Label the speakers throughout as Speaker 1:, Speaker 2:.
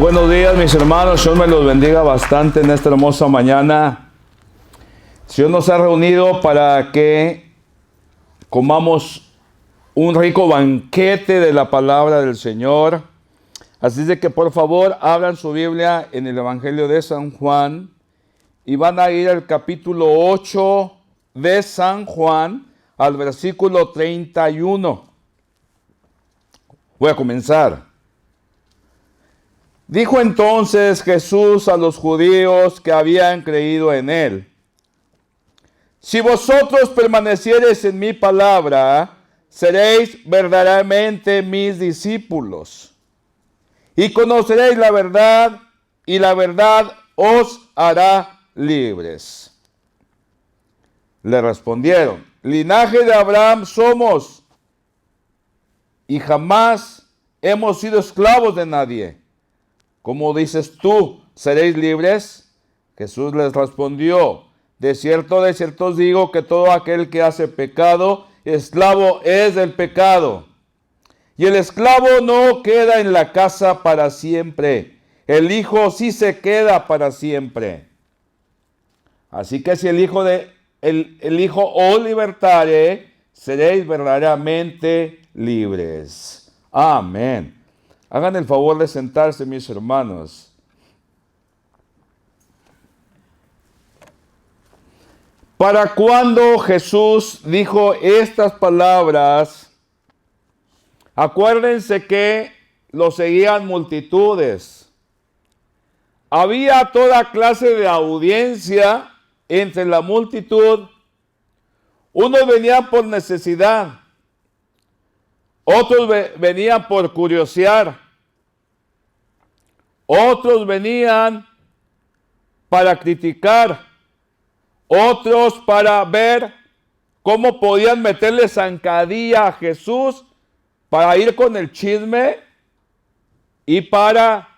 Speaker 1: Muy buenos días, mis hermanos. Dios me los bendiga bastante en esta hermosa mañana. Dios nos ha reunido para que comamos un rico banquete de la palabra del Señor. Así de que por favor abran su Biblia en el Evangelio de San Juan y van a ir al capítulo 8 de San Juan al versículo 31. Voy a comenzar. Dijo entonces Jesús a los judíos que habían creído en él: si vosotros permaneciereis en mi palabra, seréis verdaderamente mis discípulos, y conoceréis la verdad, y la verdad os hará libres. Le respondieron: linaje de Abraham somos, y jamás hemos sido esclavos de nadie. ¿Cómo dices tú, seréis libres? Jesús les respondió: de cierto os digo que todo aquel que hace pecado, esclavo es del pecado. Y el esclavo no queda en la casa para siempre, el Hijo sí se queda para siempre. Así que si el Hijo os libertare, seréis verdaderamente libres. Amén. Hagan el favor de sentarse, mis hermanos. Para cuando Jesús dijo estas palabras, acuérdense que lo seguían multitudes. Había toda clase de audiencia entre la multitud. Unos venían por necesidad, otros venían por curiosear, otros venían para criticar, otros para ver cómo podían meterle zancadilla a Jesús para ir con el chisme y para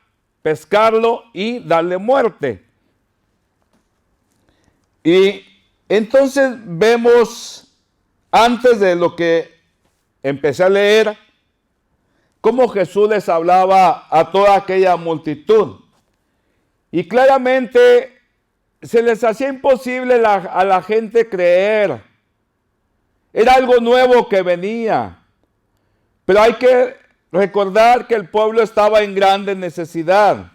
Speaker 1: pescarlo y darle muerte. Y entonces vemos, antes de lo que empecé a leer, cómo Jesús les hablaba a toda aquella multitud. Y claramente se les hacía imposible a la gente creer. Era algo nuevo que venía. Pero hay que recordar que el pueblo estaba en grande necesidad.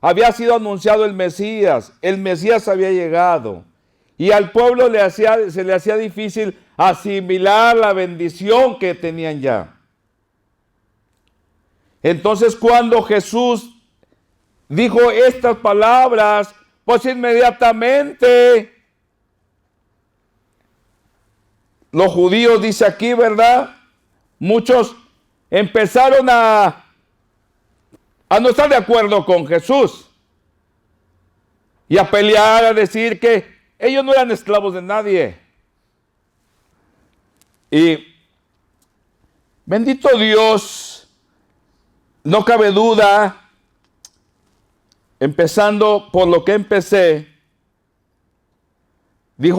Speaker 1: Había sido anunciado el Mesías había llegado. Y al pueblo se le hacía difícil asimilar la bendición que tenían ya. Entonces, cuando Jesús dijo estas palabras, pues inmediatamente los judíos, dice aquí, ¿verdad? Muchos empezaron a no estar de acuerdo con Jesús y a pelear, a decir que ellos no eran esclavos de nadie. Y bendito Dios, no cabe duda, empezando por lo que empecé,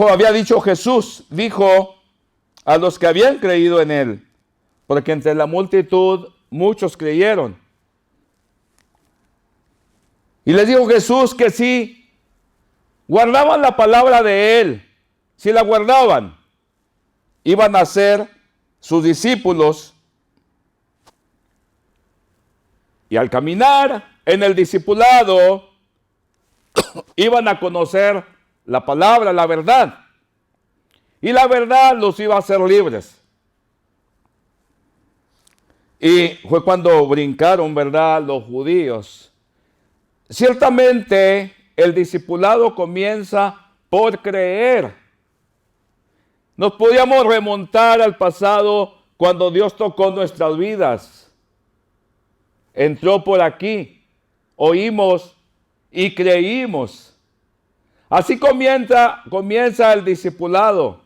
Speaker 1: había dicho Jesús, dijo a los que habían creído en él, porque entre la multitud muchos creyeron. Y les dijo Jesús que si guardaban la palabra de él, si la guardaban, iban a ser sus discípulos. Y al caminar en el discipulado, iban a conocer la palabra, la verdad. Y la verdad los iba a hacer libres. Y fue cuando brincaron, ¿verdad?, los judíos. Ciertamente, el discipulado comienza por creer. Nos podíamos remontar al pasado cuando Dios tocó nuestras vidas. Entró por aquí, oímos y creímos. Así comienza el discipulado.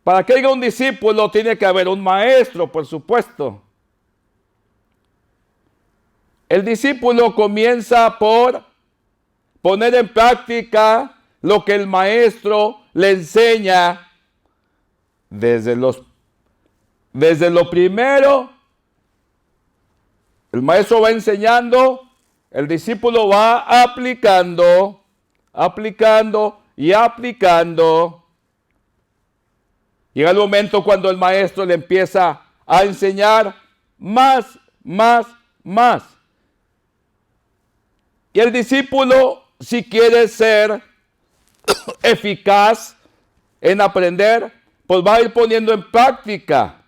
Speaker 1: Para que haya un discípulo tiene que haber un maestro, por supuesto. El discípulo comienza por poner en práctica lo que el maestro le enseña desde lo primero El maestro va enseñando, el discípulo va aplicando, aplicando y aplicando. Llega el momento cuando el maestro le empieza a enseñar más. Y el discípulo, si quiere ser eficaz en aprender, pues va a ir poniendo en práctica.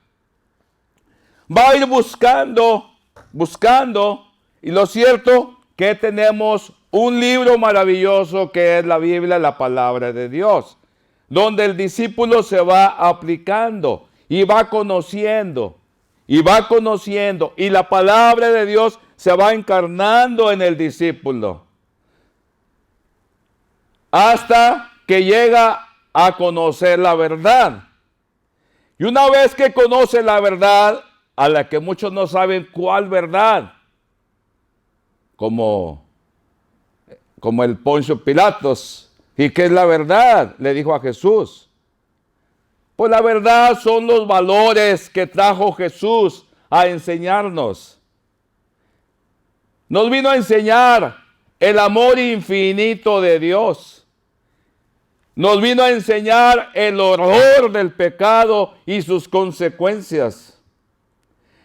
Speaker 1: Va a ir buscando. Y lo cierto que tenemos un libro maravilloso que es la Biblia, la palabra de Dios, donde el discípulo se va aplicando y va conociendo. Y la palabra de Dios se va encarnando en el discípulo. Hasta que llega a conocer la verdad. Y una vez que conoce la verdad, a la que muchos no saben cuál verdad, como el Poncio Pilatos. ¿Y qué es la verdad?, le dijo a Jesús. Pues la verdad son los valores que trajo Jesús a enseñarnos. Nos vino a enseñar el amor infinito de Dios. Nos vino a enseñar el horror del pecado y sus consecuencias.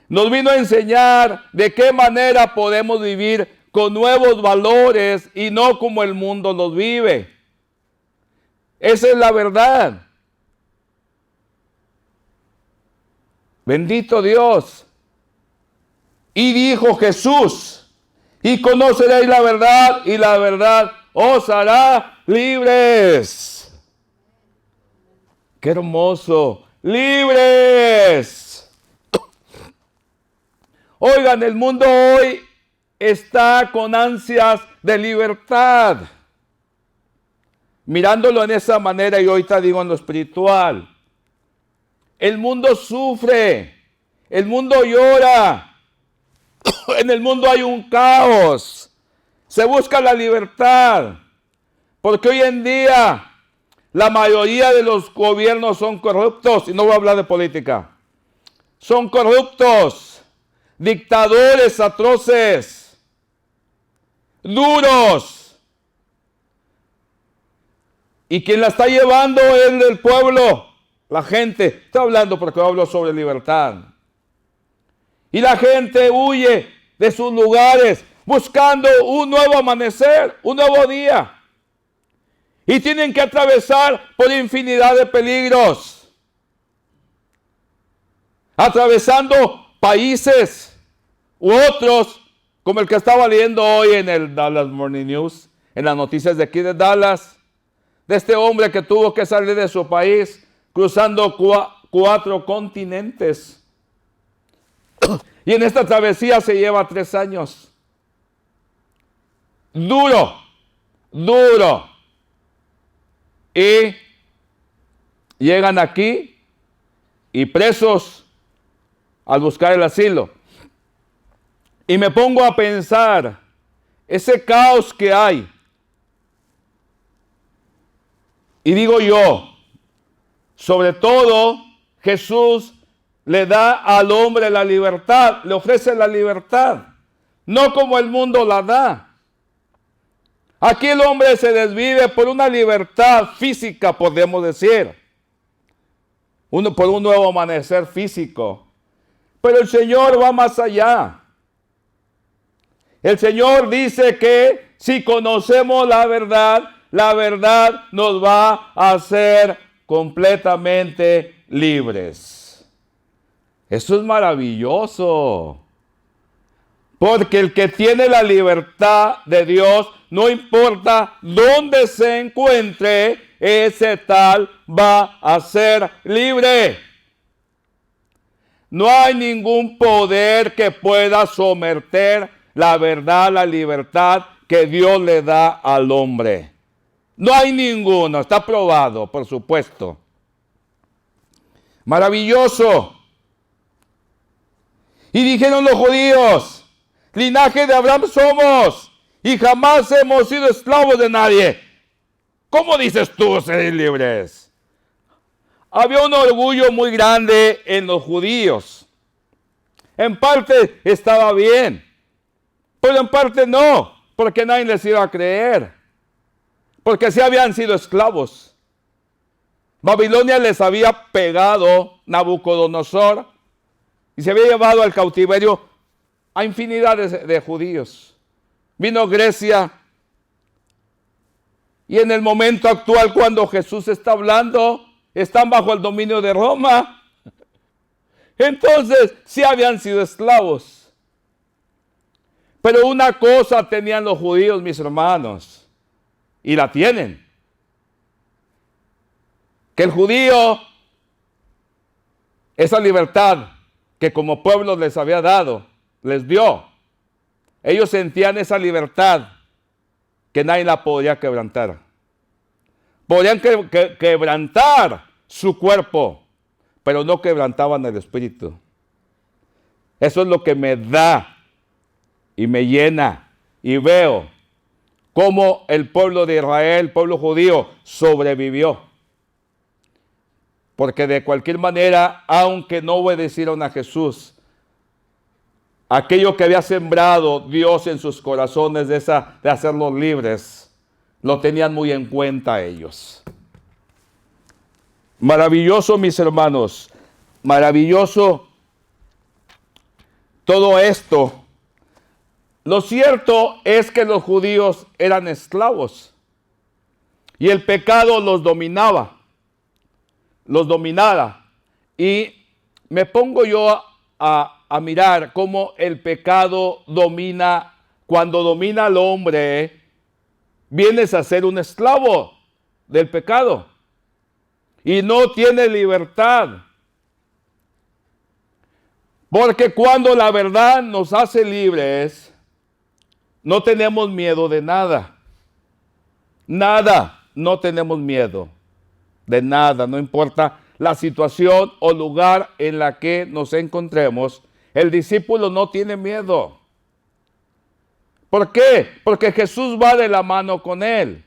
Speaker 1: Nos vino a enseñar de qué manera podemos vivir con nuevos valores y no como el mundo los vive. Esa es la verdad. Bendito Dios. Y dijo Jesús, y conoceréis la verdad, y la verdad os hará libres. ¡Qué hermoso! ¡Libres! Oigan, el mundo hoy está con ansias de libertad. Mirándolo en esa manera, y ahorita digo en lo espiritual. El mundo sufre, el mundo llora, en el mundo hay un caos, se busca la libertad, porque hoy en día la mayoría de los gobiernos son corruptos, y no voy a hablar de política, son corruptos, dictadores atroces, duros, y quien la está llevando es el pueblo. La gente, estoy hablando porque hablo sobre libertad. Y la gente huye de sus lugares buscando un nuevo amanecer, un nuevo día. Y tienen que atravesar por infinidad de peligros. Atravesando países u otros, como el que estaba leyendo hoy en el Dallas Morning News, en las noticias de aquí de Dallas, de este hombre que tuvo que salir de su país cruzando 4 continentes. Y en esta travesía se lleva 3 años. Duro. Y llegan aquí y presos al buscar el asilo. Y me pongo a pensar, ese caos que hay. Y digo yo, sobre todo, Jesús le da al hombre la libertad, le ofrece la libertad, no como el mundo la da. Aquí el hombre se desvive por una libertad física, podemos decir, por un nuevo amanecer físico. Pero el Señor va más allá. El Señor dice que si conocemos la verdad nos va a hacer completamente libres. Eso es maravilloso. Porque el que tiene la libertad de Dios, no importa dónde se encuentre, ese tal va a ser libre. No hay ningún poder que pueda someter la verdad, la libertad que Dios le da al hombre. No hay ninguno, está probado, por supuesto. Maravilloso. Y dijeron los judíos, linaje de Abraham somos, y jamás hemos sido esclavos de nadie. ¿Cómo dices tú ser libres? Había un orgullo muy grande en los judíos. En parte estaba bien. Pero en parte no, porque nadie les iba a creer. Porque sí habían sido esclavos. Babilonia les había pegado Nabucodonosor y se había llevado al cautiverio a infinidad de judíos. Vino Grecia y en el momento actual cuando Jesús está hablando, están bajo el dominio de Roma. Entonces, sí habían sido esclavos. Pero una cosa tenían los judíos, mis hermanos, y la tienen. Que el judío, esa libertad que como pueblo les había dado, les dio. Ellos sentían esa libertad que nadie la podía quebrantar. Podían quebrantar su cuerpo, pero no quebrantaban el espíritu. Eso es lo que me da y me llena y veo cómo el pueblo de Israel, el pueblo judío, sobrevivió. Porque de cualquier manera, aunque no obedecieron a Jesús, aquello que había sembrado Dios en sus corazones de hacerlos libres, lo tenían muy en cuenta ellos. Maravilloso, mis hermanos, maravilloso todo esto. Lo cierto es que los judíos eran esclavos y el pecado los dominaba. Y me pongo yo a mirar cómo el pecado domina. Cuando domina al hombre, vienes a ser un esclavo del pecado y no tiene libertad. Porque cuando la verdad nos hace libres, no tenemos miedo de nada. Nada, no tenemos miedo de nada, no importa la situación o lugar en la que nos encontremos. El discípulo no tiene miedo. ¿Por qué? Porque Jesús va de la mano con él.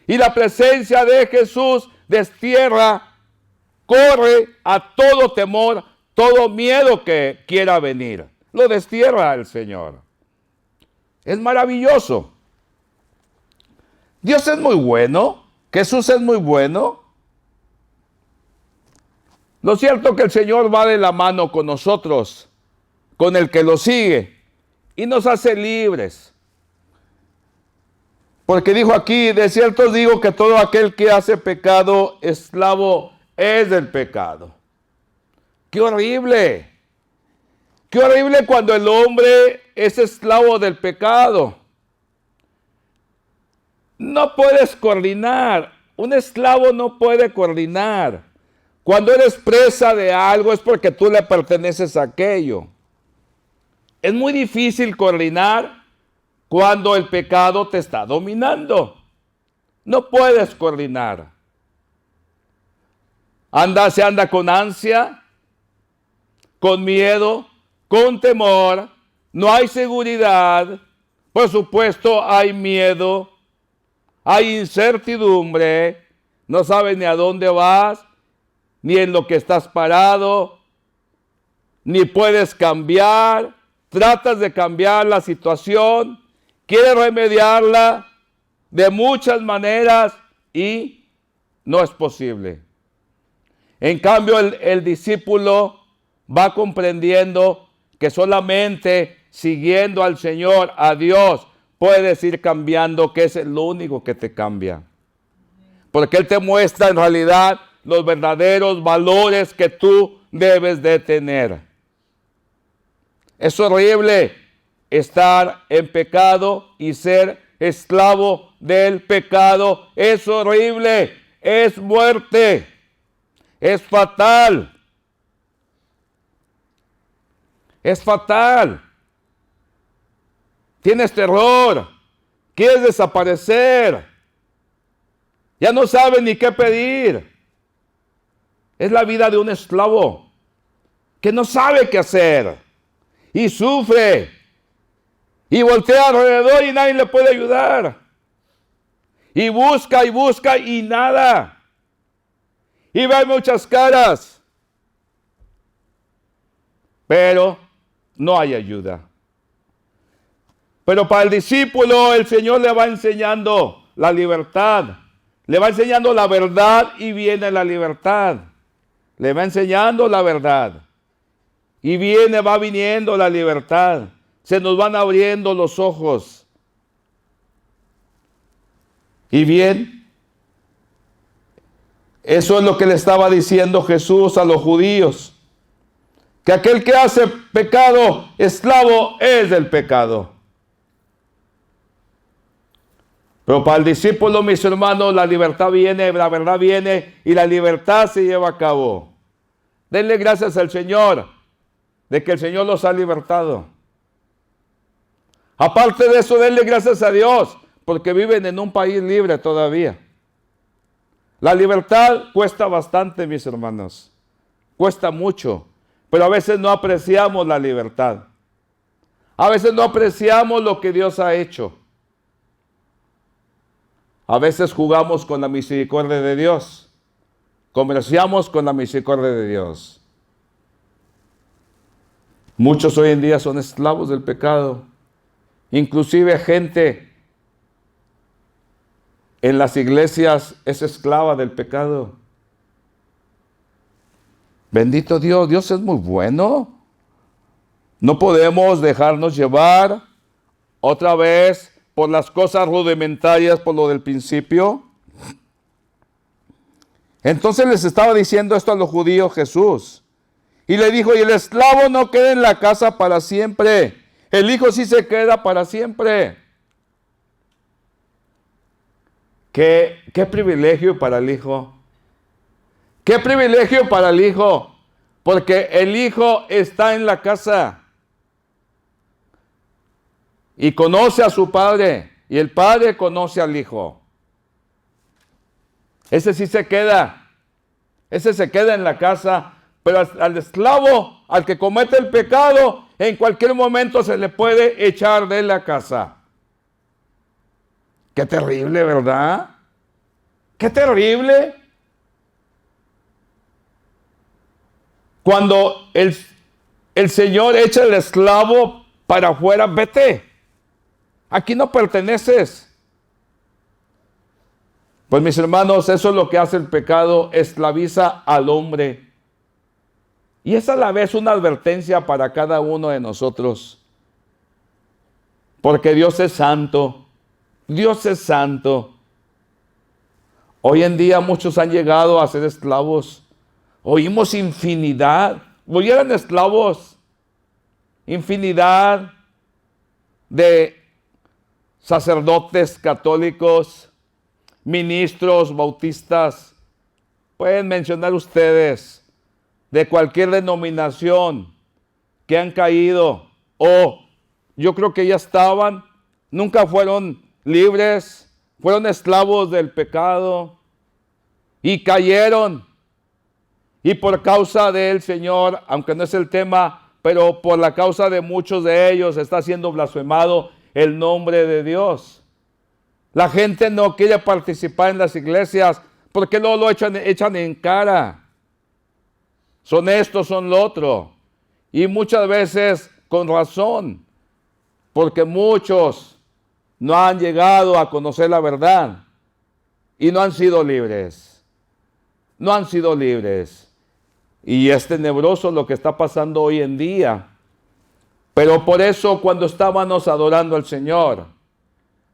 Speaker 1: Y la presencia de Jesús destierra, corre a todo temor, todo miedo que quiera venir. Lo destierra el Señor. Es maravilloso. Dios es muy bueno. Jesús es muy bueno. Lo cierto es que el Señor va de la mano con nosotros, con el que lo sigue, y nos hace libres. Porque dijo aquí, de cierto os digo que todo aquel que hace pecado, esclavo es del pecado. ¡Qué horrible! ¡Qué horrible cuando el hombre es esclavo del pecado! No puedes coordinar. Un esclavo no puede coordinar. Cuando eres presa de algo es porque tú le perteneces a aquello. Es muy difícil coordinar cuando el pecado te está dominando. No puedes coordinar. Se anda con ansia, con miedo, con temor. No hay seguridad. Por supuesto, hay miedo. Hay incertidumbre. No sabes ni a dónde vas, ni en lo que estás parado, ni puedes cambiar. Tratas de cambiar la situación, quieres remediarla de muchas maneras y no es posible. En cambio, el discípulo va comprendiendo que solamente siguiendo al Señor, a Dios, puedes ir cambiando, que es lo único que te cambia. Porque Él te muestra en realidad los verdaderos valores que tú debes de tener. Es horrible estar en pecado y ser esclavo del pecado. Es horrible, es muerte, es fatal. Es fatal. Tienes terror, quieres desaparecer, ya no sabes ni qué pedir. Es la vida de un esclavo que no sabe qué hacer y sufre y voltea alrededor y nadie le puede ayudar. Y busca y nada. Y ve muchas caras, pero no hay ayuda. Pero para el discípulo el Señor le va enseñando la libertad. Le va enseñando la verdad y viene la libertad. Le va enseñando la verdad. Y va viniendo la libertad. Se nos van abriendo los ojos. Y bien, eso es lo que le estaba diciendo Jesús a los judíos. Que aquel que hace pecado, esclavo es del pecado. Pero para el discípulo, mis hermanos, la libertad viene, la verdad viene y la libertad se lleva a cabo. Denle gracias al Señor de que el Señor los ha libertado. Aparte de eso, denle gracias a Dios porque viven en un país libre todavía. La libertad cuesta bastante, mis hermanos. Cuesta mucho, pero a veces no apreciamos la libertad. A veces no apreciamos lo que Dios ha hecho. A veces jugamos con la misericordia de Dios. Comerciamos con la misericordia de Dios. Muchos hoy en día son esclavos del pecado. Inclusive gente en las iglesias es esclava del pecado. Bendito Dios, Dios es muy bueno. No podemos dejarnos llevar otra vez por las cosas rudimentarias, por lo del principio. Entonces les estaba diciendo esto a los judíos Jesús. Y le dijo, y el esclavo no queda en la casa para siempre. El hijo sí se queda para siempre. Qué privilegio para el hijo. Qué privilegio para el hijo. Porque el hijo está en la casa. Y conoce a su padre. Y el padre conoce al hijo. Ese sí se queda. Ese se queda en la casa. Pero al esclavo, al que comete el pecado, en cualquier momento se le puede echar de la casa. Qué terrible, ¿verdad? Qué terrible. Cuando el Señor echa al esclavo para afuera, vete. Aquí no perteneces. Pues mis hermanos, eso es lo que hace el pecado, esclaviza al hombre. Y es a la vez una advertencia para cada uno de nosotros. Porque Dios es santo. Dios es santo. Hoy en día muchos han llegado a ser esclavos. Oímos infinidad. Hoy eran esclavos. Infinidad de sacerdotes católicos, ministros bautistas. Pueden mencionar ustedes de cualquier denominación que han caído o yo creo que ya estaban, nunca fueron libres, fueron esclavos del pecado y cayeron. Y por causa del Señor, aunque no es el tema, pero por la causa de muchos de ellos está siendo blasfemado el nombre de Dios. La gente no quiere participar en las iglesias porque no lo echan en cara. Son esto, son lo otro. Y muchas veces con razón, porque muchos no han llegado a conocer la verdad y no han sido libres. No han sido libres. Y es tenebroso lo que está pasando hoy en día. Pero por eso cuando estábamos adorando al Señor,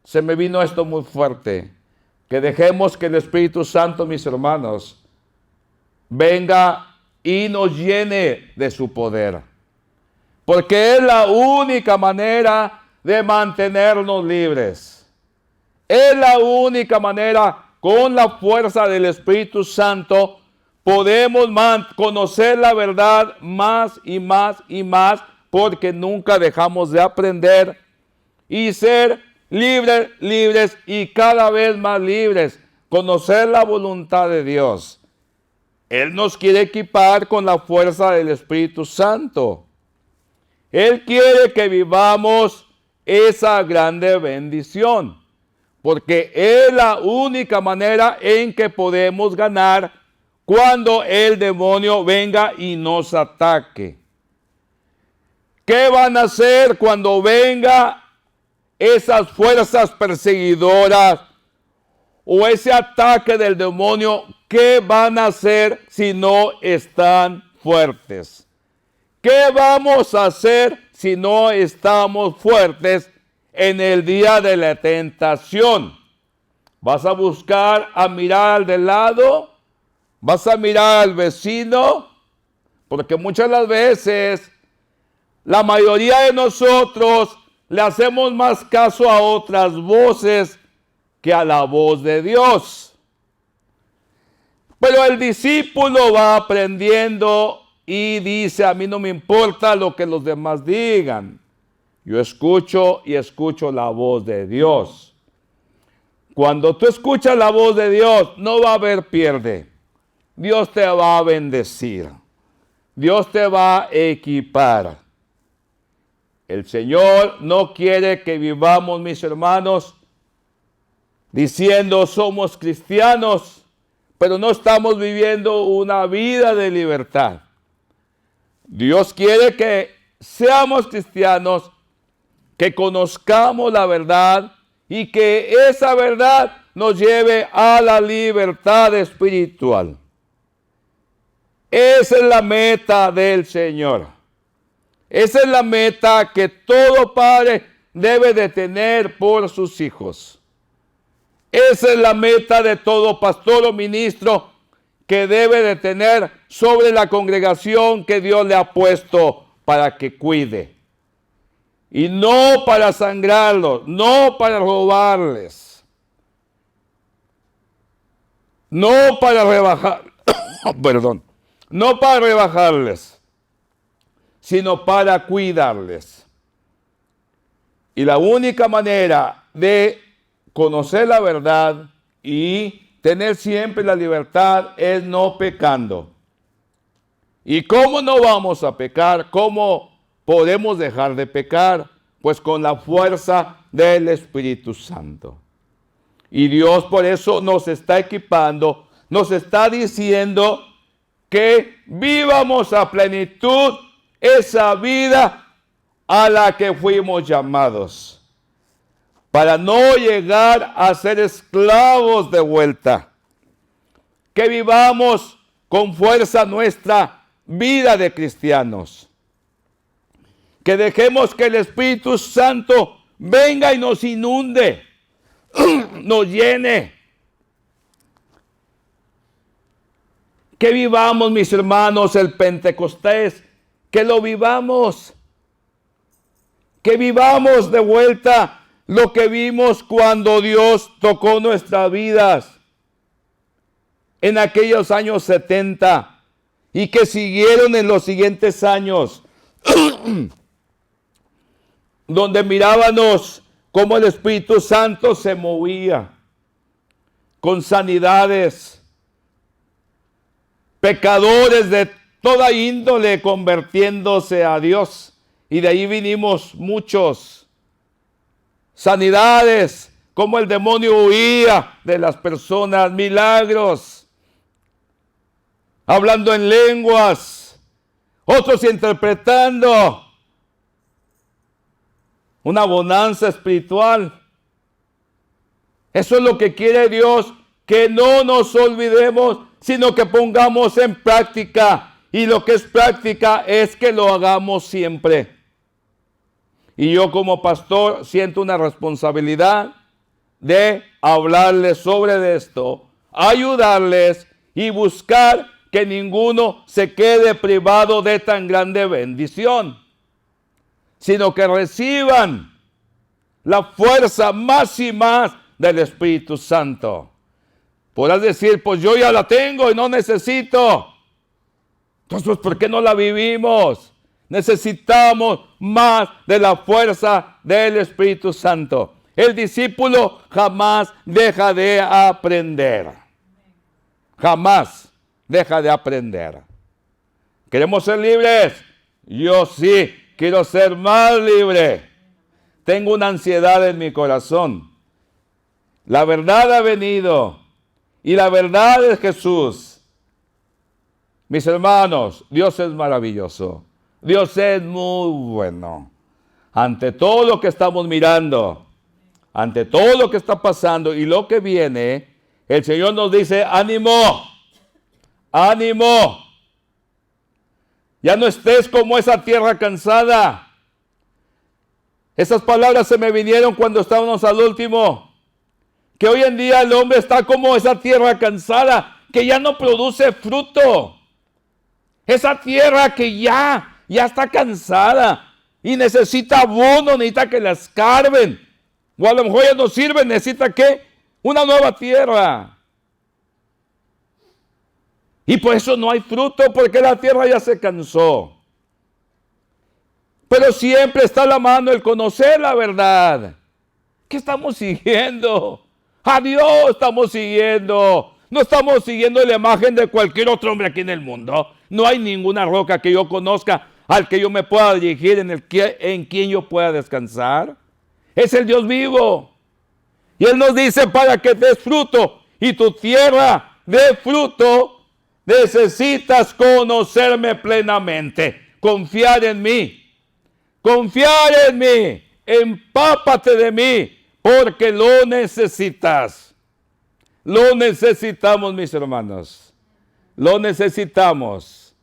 Speaker 1: se me vino esto muy fuerte. Que dejemos que el Espíritu Santo, mis hermanos, venga y nos llene de su poder. Porque es la única manera de mantenernos libres. Es la única manera, con la fuerza del Espíritu Santo, podemos conocer la verdad más y más y más, porque nunca dejamos de aprender y ser libres y cada vez más libres. Conocer la voluntad de Dios. Él nos quiere equipar con la fuerza del Espíritu Santo. Él quiere que vivamos esa grande bendición, porque es la única manera en que podemos ganar cuando el demonio venga y nos ataque. ¿Qué van a hacer cuando venga esas fuerzas perseguidoras o ese ataque del demonio, ¿qué van a hacer si no están fuertes? ¿Qué vamos a hacer si no estamos fuertes en el día de la tentación? ¿Vas a buscar a mirar al de lado? ¿Vas a mirar al vecino? Porque muchas de las veces, la mayoría de nosotros le hacemos más caso a otras voces que a la voz de Dios. Pero el discípulo va aprendiendo y dice, a mí no me importa lo que los demás digan. Yo escucho y escucho la voz de Dios. Cuando tú escuchas la voz de Dios, no va a haber pierde. Dios te va a bendecir. Dios te va a equipar. El Señor no quiere que vivamos, mis hermanos, diciendo somos cristianos, pero no estamos viviendo una vida de libertad. Dios quiere que seamos cristianos, que conozcamos la verdad y que esa verdad nos lleve a la libertad espiritual. Esa es la meta del Señor. Esa es la meta que todo padre debe de tener por sus hijos. Esa es la meta de todo pastor o ministro que debe de tener sobre la congregación que Dios le ha puesto para que cuide. Y no para sangrarlos, no para robarles, no para rebajar, no para rebajarles, sino para cuidarles. Y la única manera de conocer la verdad y tener siempre la libertad es no pecando. ¿Y cómo no vamos a pecar? ¿Cómo podemos dejar de pecar? Pues con la fuerza del Espíritu Santo. Y Dios por eso nos está equipando, nos está diciendo que vivamos a plenitud esa vida a la que fuimos llamados, para no llegar a ser esclavos de vuelta. Que vivamos con fuerza nuestra vida de cristianos. Que dejemos que el Espíritu Santo venga y nos inunde, nos llene. Que vivamos, mis hermanos, el Pentecostés, que lo vivamos. Que vivamos de vuelta lo que vimos cuando Dios tocó nuestras vidas en aquellos años 70 y que siguieron en los siguientes años, donde mirábamos cómo el Espíritu Santo se movía con sanidades, pecadores de toda índole convirtiéndose a Dios, y de ahí vinimos muchos. Sanidades, como el demonio huía de las personas, milagros, hablando en lenguas, otros interpretando, una bonanza espiritual. Eso es lo que quiere Dios, que no nos olvidemos, sino que pongamos en práctica. Y lo que es práctica es que lo hagamos siempre. Y yo como pastor siento una responsabilidad de hablarles sobre esto, ayudarles y buscar que ninguno se quede privado de tan grande bendición, sino que reciban la fuerza más y más del Espíritu Santo. Podrás decir, pues yo ya la tengo y no necesito. Entonces, ¿por qué no la vivimos? Necesitamos más de la fuerza del Espíritu Santo. El discípulo jamás deja de aprender. Jamás deja de aprender. ¿Queremos ser libres? Yo sí, quiero ser más libre. Tengo una ansiedad en mi corazón. La verdad ha venido y la verdad es Jesús. Mis hermanos, Dios es maravilloso. Dios es muy bueno. Ante todo lo que estamos mirando, ante todo lo que está pasando y lo que viene, el Señor nos dice, ánimo, ánimo. Ya no estés como esa tierra cansada. Esas palabras se me vinieron cuando estábamos al último. Que hoy en día el hombre está como esa tierra cansada, que ya no produce fruto. Esa tierra que ya está cansada y necesita abono, necesita que la escarben. O a lo mejor ya no sirve, necesita ¿qué? Una nueva tierra. Y por eso no hay fruto, porque la tierra ya se cansó. Pero siempre está a la mano el conocer la verdad. ¿Qué estamos siguiendo? A Dios estamos siguiendo. No estamos siguiendo la imagen de cualquier otro hombre aquí en el mundo. No hay ninguna roca que yo conozca al que yo me pueda dirigir, en quien yo pueda descansar. Es el Dios vivo. Y Él nos dice para que des fruto y tu tierra dé fruto, necesitas conocerme plenamente, confiar en mí. Confiar en mí, empápate de mí, porque lo necesitas. Lo necesitamos, mis hermanos. Lo necesitamos.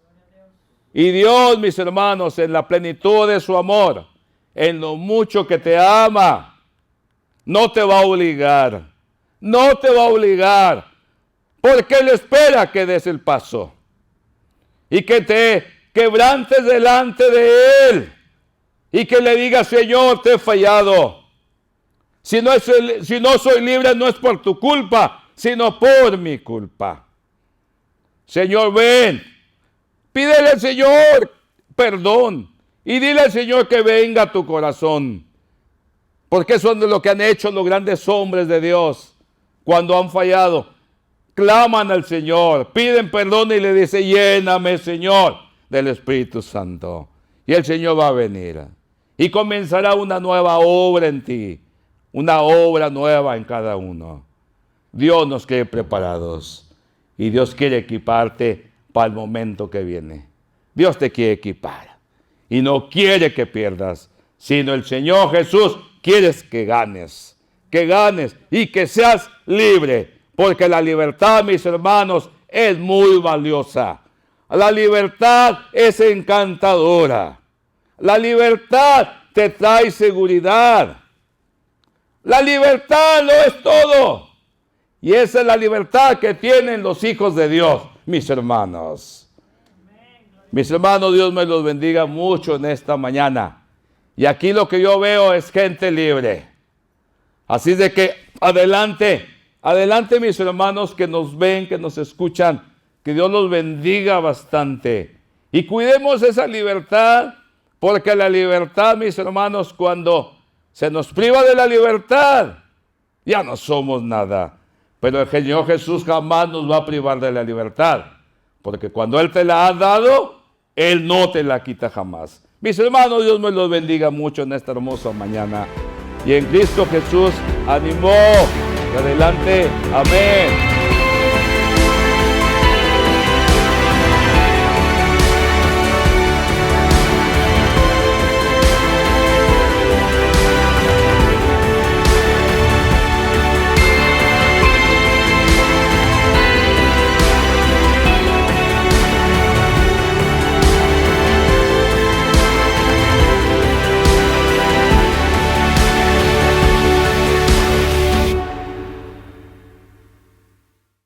Speaker 1: Y Dios, mis hermanos, en la plenitud de su amor, en lo mucho que te ama, no te va a obligar. No te va a obligar. Porque Él espera que des el paso. Y que te quebrantes delante de Él. Y que le diga, Señor, te he fallado. Si no soy libre, no es por tu culpa, sino por mi culpa. Señor, ven. Pídele al Señor perdón. Y dile al Señor que venga a tu corazón. Porque eso es lo que han hecho los grandes hombres de Dios. Cuando han fallado, claman al Señor, piden perdón y le dicen, lléname, Señor, del Espíritu Santo. Y el Señor va a venir. Y comenzará una nueva obra en ti. Una obra nueva en cada uno. Dios nos quiere preparados. Y Dios quiere equiparte para el momento que viene. Dios te quiere equipar. Y no quiere que pierdas. Sino el Señor Jesús quiere que ganes. Que ganes y que seas libre. Porque la libertad, mis hermanos, es muy valiosa. La libertad es encantadora. La libertad te trae seguridad. La libertad no es todo. Y esa es la libertad que tienen los hijos de Dios, mis hermanos. Mis hermanos, Dios me los bendiga mucho en esta mañana. Y aquí lo que yo veo es gente libre. Así de que adelante, adelante mis hermanos que nos ven, que nos escuchan. Que Dios los bendiga bastante. Y cuidemos esa libertad. Porque la libertad, mis hermanos, cuando se nos priva de la libertad, ya no somos nada. Pero el Señor Jesús jamás nos va a privar de la libertad. Porque cuando Él te la ha dado, Él no te la quita jamás. Mis hermanos, Dios me los bendiga mucho en esta hermosa mañana. Y en Cristo Jesús, ánimo. Adelante. Amén.